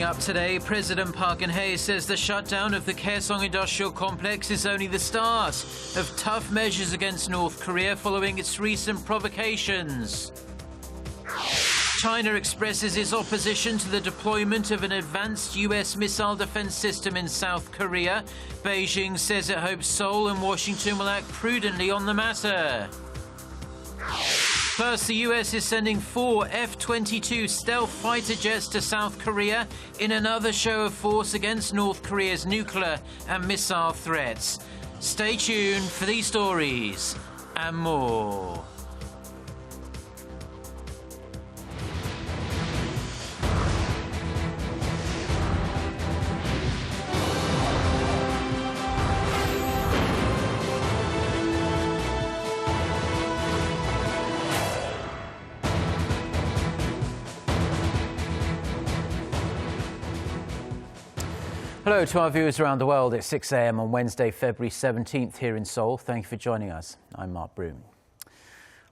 Coming up today, President Park Geun-hye says the shutdown of the Kaesong industrial complex is only the start of tough measures against North Korea following its recent provocations. China expresses its opposition to the deployment of an advanced U.S. missile defense system in South Korea. Beijing says it hopes Seoul and Washington will act prudently on the matter. Plus, the U.S. is sending 4 F-22 stealth fighter jets to South Korea in another show of force against North Korea's nuclear and missile threats. Stay tuned for these stories and more. Hello to our viewers around the world at 6 a.m. on Wednesday, February 17th here in Seoul. Thank you for joining us. I'm Mark Broom.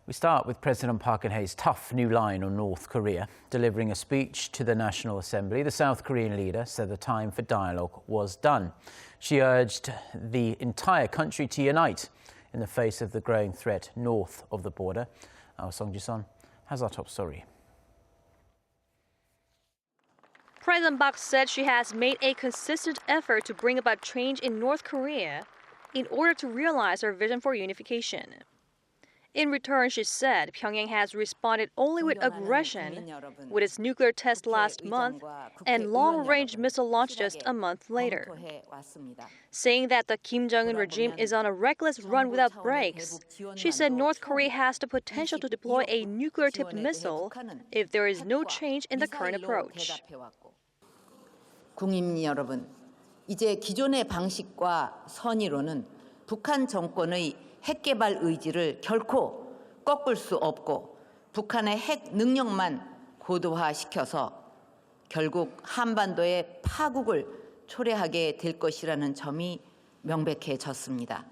We start with President Park Geun-hye's tough new line on North Korea. Delivering a speech to the National Assembly, the South Korean leader said the time for dialogue was done. She urged the entire country to unite in the face of the growing threat north of the border. Our Song Ji-sun has our top story. President Park said she has made a consistent effort to bring about change in North Korea in order to realize her vision for unification. In return, she said Pyongyang has responded only with aggression with its nuclear test last month and long-range missile launch just a month later. Saying that the Kim Jong-un regime is on a reckless run without brakes, she said North Korea has the potential to deploy a nuclear-tipped missile if there is no change in the current approach. 국민 여러분, 이제 기존의 방식과 선의로는 북한 정권의 핵 개발 의지를 결코 꺾을 수 없고 북한의 핵 능력만 고도화시켜서 결국 한반도의 파국을 초래하게 될 것이라는 점이 명백해졌습니다.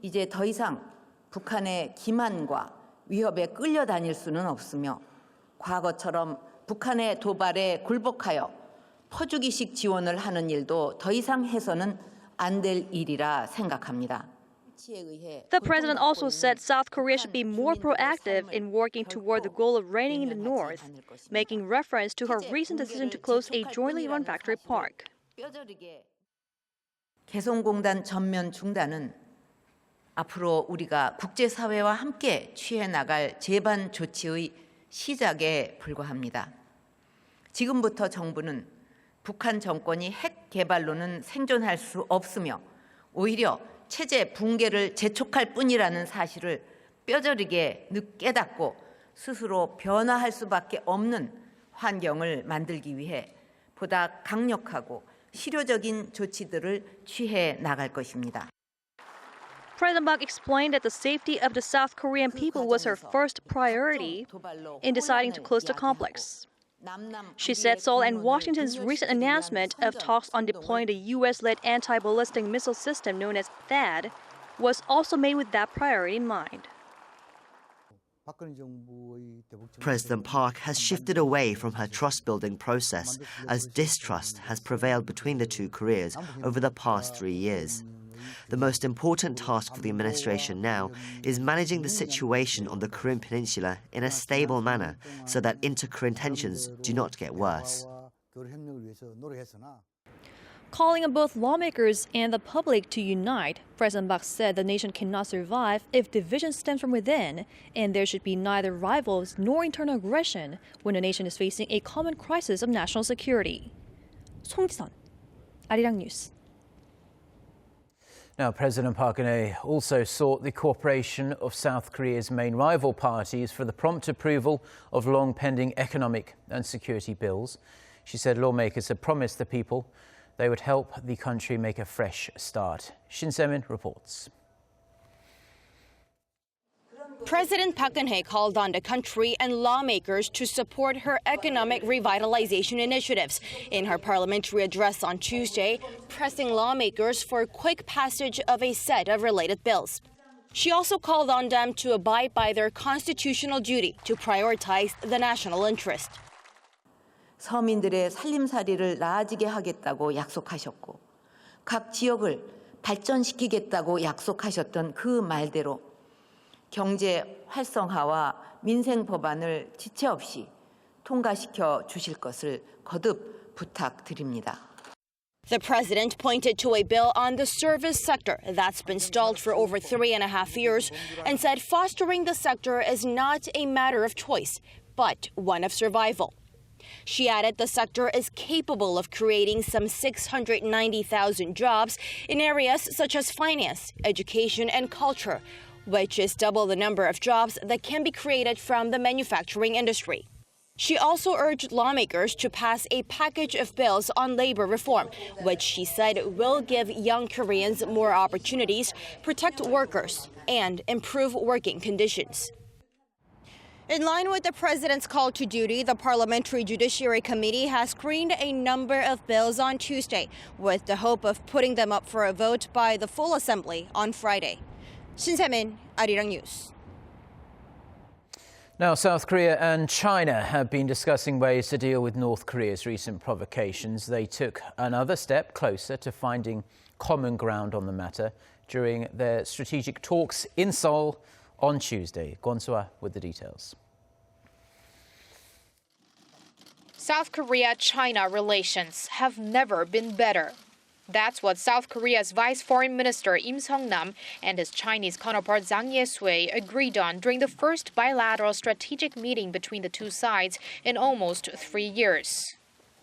이제 더 이상 북한의 기만과 위협에 끌려다닐 수는 없으며 과거처럼 북한의 도발에 굴복하여 퍼주기식 지원을 하는 일도 더 이상 해서는 안 될 일이라 생각합니다. The president also said South Korea should be more proactive in working toward the goal of reigning in the north, making reference to her recent decision to close a jointly run factory park. 개성공단 전면 중단은 앞으로 우리가 국제사회와 함께 취해 나갈 재반 조치의 시작에 불과합니다. 지금부터 정부는 북한 정권이 핵 개발로는 생존할 수 없으며 오히려 체제 붕괴를 재촉할 뿐이라는 사실을 뼈저리게 깨닫고 스스로 변화할 수밖에 없는 환경을 만들기 위해 보다 강력하고 실효적인 조치들을 취해 나갈 것입니다. President Park explained that the safety of the South Korean people was her first priority in deciding to close the complex. She said Seoul and Washington's recent announcement of talks on deploying the U.S.-led anti-ballistic missile system known as THAAD was also made with that priority in mind. President Park has shifted away from her trust-building process as distrust has prevailed between the two Koreas over the past 3 years. The most important task for the administration now is managing the situation on the Korean Peninsula in a stable manner so that inter-Korean tensions do not get worse. Calling on both lawmakers and the public to unite, President Park said the nation cannot survive if division stems from within, and there should be neither rivals nor internal aggression when the nation is facing a common crisis of national security. Song Ji-sun, Arirang News. Now, President Park Geun-hye also sought the cooperation of South Korea's main rival parties for the prompt approval of long-pending economic and security bills. She said lawmakers had promised the people they would help the country make a fresh start. Shin Se-min reports. President Park Geun-hye called on the country and lawmakers to support her economic revitalization initiatives in her parliamentary address on Tuesday, pressing lawmakers for quick passage of a set of related bills. She also called on them to abide by their constitutional duty to prioritize the national interest. 서민들의 살림살이를 나아지게 하겠다고 약속하셨고 각 지역을 발전시키겠다고 약속하셨던 그 말대로 경제 활성화와 민생 법안을 지체 없이 통과시켜 주실 것을 거듭 부탁드립니다. The president pointed to a bill on the service sector that's been stalled for over 3.5 years and said fostering the sector is not a matter of choice, but one of survival. She added the sector is capable of creating some 690,000 jobs in areas such as finance, education, and culture, which is double the number of jobs that can be created from the manufacturing industry. She also urged lawmakers to pass a package of bills on labor reform, which she said will give young Koreans more opportunities, protect workers, and improve working conditions. In line with the president's call to duty, the Parliamentary Judiciary Committee has screened a number of bills on Tuesday, with the hope of putting them up for a vote by the full assembly on Friday. 신세민, Arirang News. Now, South Korea and China have been discussing ways to deal with North Korea's recent provocations. They took another step closer to finding common ground on the matter during their strategic talks in Seoul on Tuesday. Kwon-soo with the details. South Korea-China relations have never been better. That's what South Korea's Vice Foreign Minister Im Sung-nam and his Chinese counterpart Zhang Ye-sui agreed on during the first bilateral strategic meeting between the two sides in almost 3 years.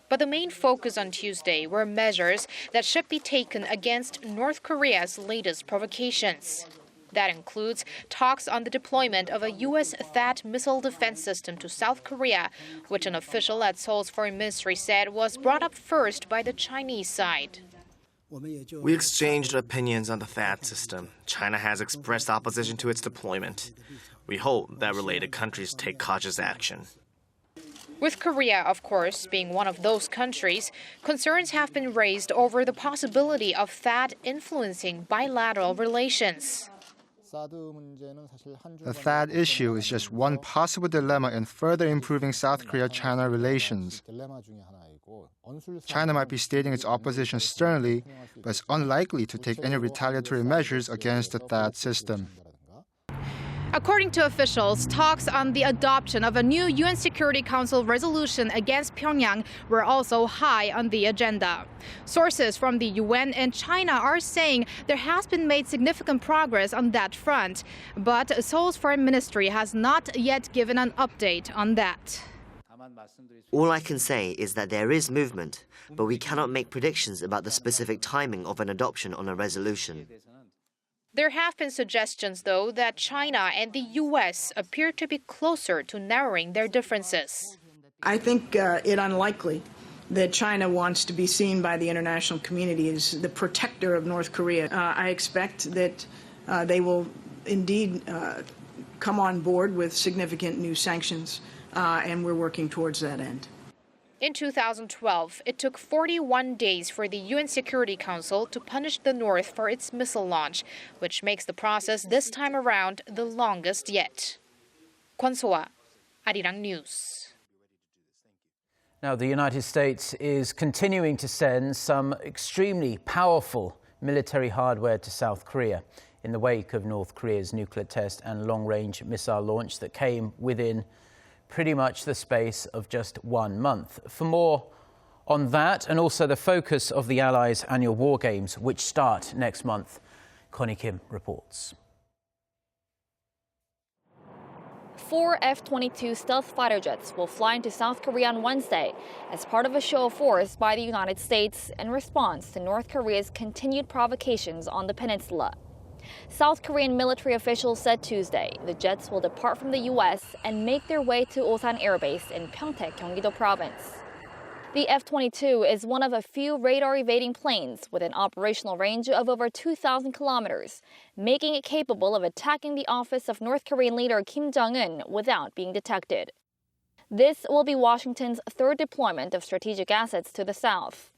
But the main focus on Tuesday were measures that should be taken against North Korea's latest provocations. That includes talks on the deployment of a U.S. THAAD missile defense system to South Korea, which an official at Seoul's foreign ministry said was brought up first by the Chinese side. We exchanged opinions on the THAAD system. China has expressed opposition to its deployment. We hope that related countries take cautious action. With Korea, of course, being one of those countries, concerns have been raised over the possibility of THAAD influencing bilateral relations. The THAAD issue is just one possible dilemma in further improving South Korea-China relations. China might be stating its opposition sternly, but it's unlikely to take any retaliatory measures against the THAAD system. According to officials, talks on the adoption of a new UN Security Council resolution against Pyongyang were also high on the agenda. Sources from the UN and China are saying there has been made significant progress on that front, but Seoul's foreign ministry has not yet given an update on that. All I can say is that there is movement, but we cannot make predictions about the specific timing of an adoption on a resolution. There have been suggestions, though, that China and the U.S. appear to be closer to narrowing their differences. I think it unlikely that China wants to be seen by the international community as the protector of North Korea. I expect that they will indeed come on board with significant new sanctions, and we're working towards that end. In 2012, it took 41 days for the UN Security Council to punish the North for its missile launch, which makes the process this time around the longest yet. Kwon-soo, Arirang News. Now, the United States is continuing to send some extremely powerful military hardware to South Korea in the wake of North Korea's nuclear test and long-range missile launch that came within pretty much the space of just 1 month. For more on that and also the focus of the Allies' annual war games, which start next month, Connie Kim reports. 4 F-22 stealth fighter jets will fly into South Korea on Wednesday as part of a show of force by the United States in response to North Korea's continued provocations on the peninsula. South Korean military officials said Tuesday the jets will depart from the U.S. and make their way to Osan Air Base in Pyeongtaek, Gyeonggi-do Province. The F-22 is one of a few radar-evading planes with an operational range of over 2,000 kilometers, making it capable of attacking the office of North Korean leader Kim Jong-un without being detected. This will be Washington's third deployment of strategic assets to the south.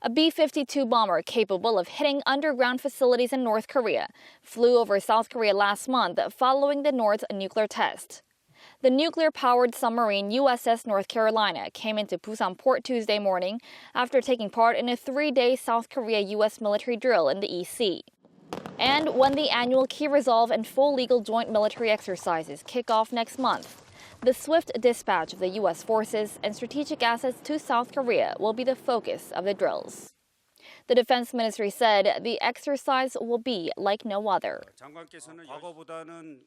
A B-52 bomber capable of hitting underground facilities in North Korea flew over South Korea last month following the North's nuclear test. The nuclear-powered submarine USS North Carolina came into Busan port Tuesday morning after taking part in a 3-day South Korea-U.S. military drill in the East Sea. And when the annual Key Resolve and full legal joint military exercises kick off next month, the swift dispatch of the U.S. forces and strategic assets to South Korea will be the focus of the drills. The Defense Ministry said the exercise will be like no other.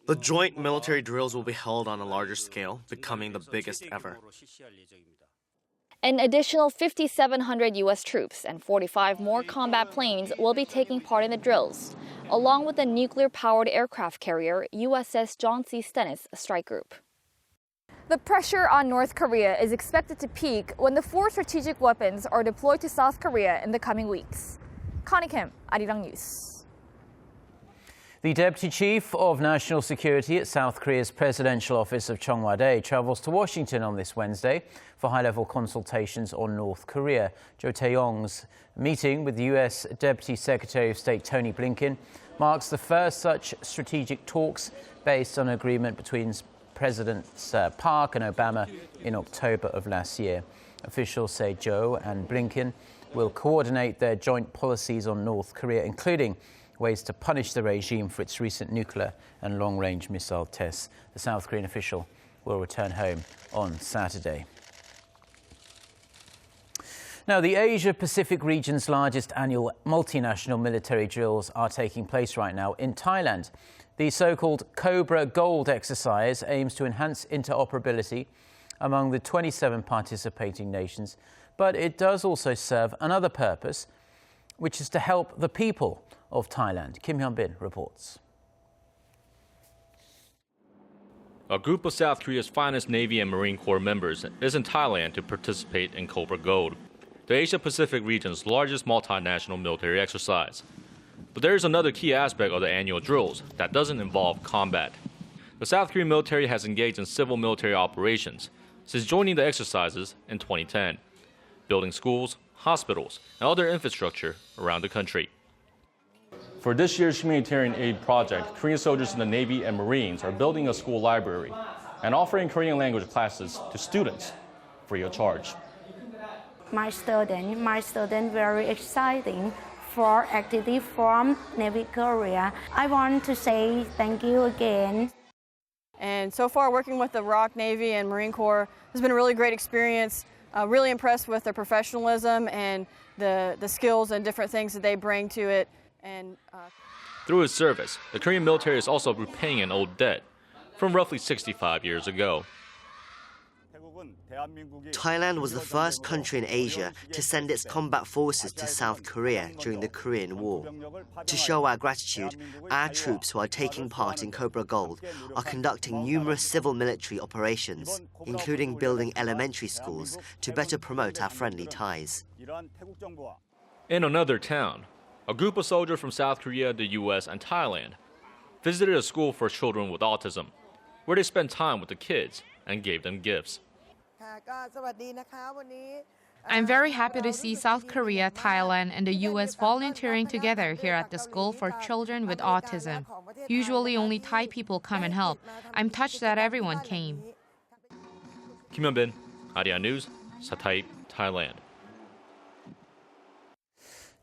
The joint military drills will be held on a larger scale, becoming the biggest ever. An additional 5,700 U.S. troops and 45 more combat planes will be taking part in the drills, along with the nuclear-powered aircraft carrier USS John C. Stennis strike group. The pressure on North Korea is expected to peak when the 4 strategic weapons are deployed to South Korea in the coming weeks. Connie Kim, Arirang News. The Deputy Chief of National Security at South Korea's Presidential Office of Cheongwade travels to Washington on this Wednesday for high-level consultations on North Korea. Jo Tae-yong's meeting with the U.S. Deputy Secretary of State Tony Blinken marks the first such strategic talks based on an agreement between Presidents Park and Obama in October of last year. Officials say Joe and Blinken will coordinate their joint policies on North Korea, including ways to punish the regime for its recent nuclear and long-range missile tests. The South Korean official will return home on Saturday. Now, the Asia-Pacific region's largest annual multinational military drills are taking place right now in Thailand. The so-called Cobra Gold exercise aims to enhance interoperability among the 27 participating nations, but it does also serve another purpose, which is to help the people of Thailand. Kim Hyun-bin reports. A group of South Korea's finest Navy and Marine Corps members is in Thailand to participate in Cobra Gold, the Asia-Pacific region's largest multinational military exercise. But there is another key aspect of the annual drills that doesn't involve combat. The South Korean military has engaged in civil military operations since joining the exercises in 2010, building schools, hospitals, and other infrastructure around the country. For this year's humanitarian aid project, Korean soldiers in the Navy and Marines are building a school library and offering Korean language classes to students free of charge. My student very exciting for activity from Navy Korea. I want to say thank you again. And so far, working with the ROK Navy and Marine Corps has been a really great experience. Really impressed with their professionalism and the skills and different things that they bring to it. And through his service, the Korean military is also repaying an old debt from roughly 65 years ago. Thailand was the first country in Asia to send its combat forces to South Korea during the Korean War. To show our gratitude, our troops who are taking part in Cobra Gold are conducting numerous civil military operations, including building elementary schools to better promote our friendly ties. In another town, a group of soldiers from South Korea, the U.S., and Thailand visited a school for children with autism, where they spent time with the kids and gave them gifts. I'm very happy to see South Korea, Thailand, and the U.S. volunteering together here at the school for children with autism. Usually only Thai people come and help. I'm touched that everyone came. Kim Hyun-bin, Arirang News, Satay, Thailand.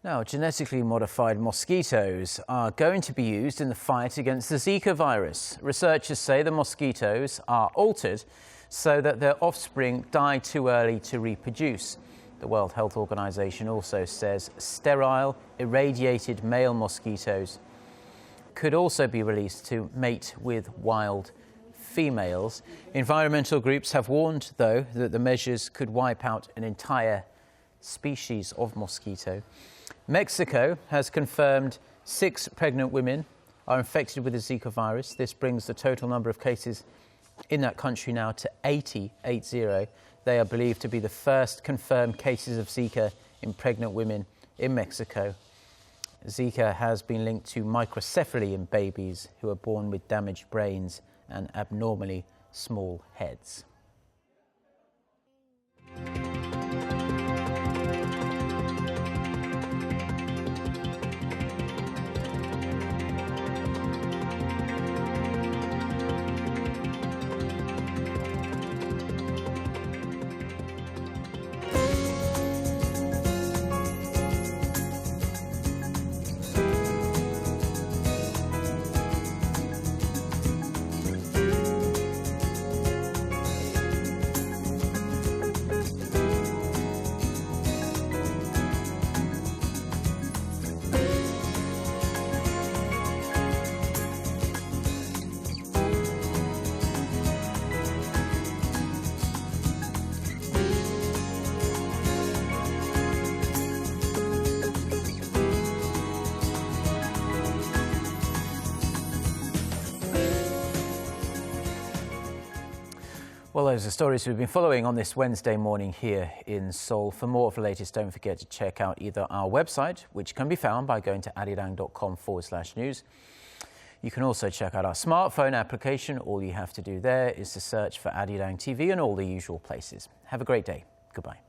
Now, genetically modified mosquitoes are going to be used in the fight against the Zika virus. Researchers say the mosquitoes are altered so that their offspring die too early to reproduce. The World Health Organization also says sterile, irradiated male mosquitoes could also be released to mate with wild females. Environmental groups have warned, though, that the measures could wipe out an entire species of mosquito. Mexico has confirmed 6 pregnant women are infected with the Zika virus. This brings the total number of cases in that country now to 80. They are believed to be the first confirmed cases of Zika in pregnant women in Mexico. Zika has been linked to microcephaly in babies who are born with damaged brains and abnormally small heads. Well, those are stories we've been following on this Wednesday morning here in Seoul. For more of the latest, don't forget to check out either our website, which can be found by going to arirang.com/news. You can also check out our smartphone application. All you have to do there is to search for Arirang TV in all the usual places. Have a great day. Goodbye.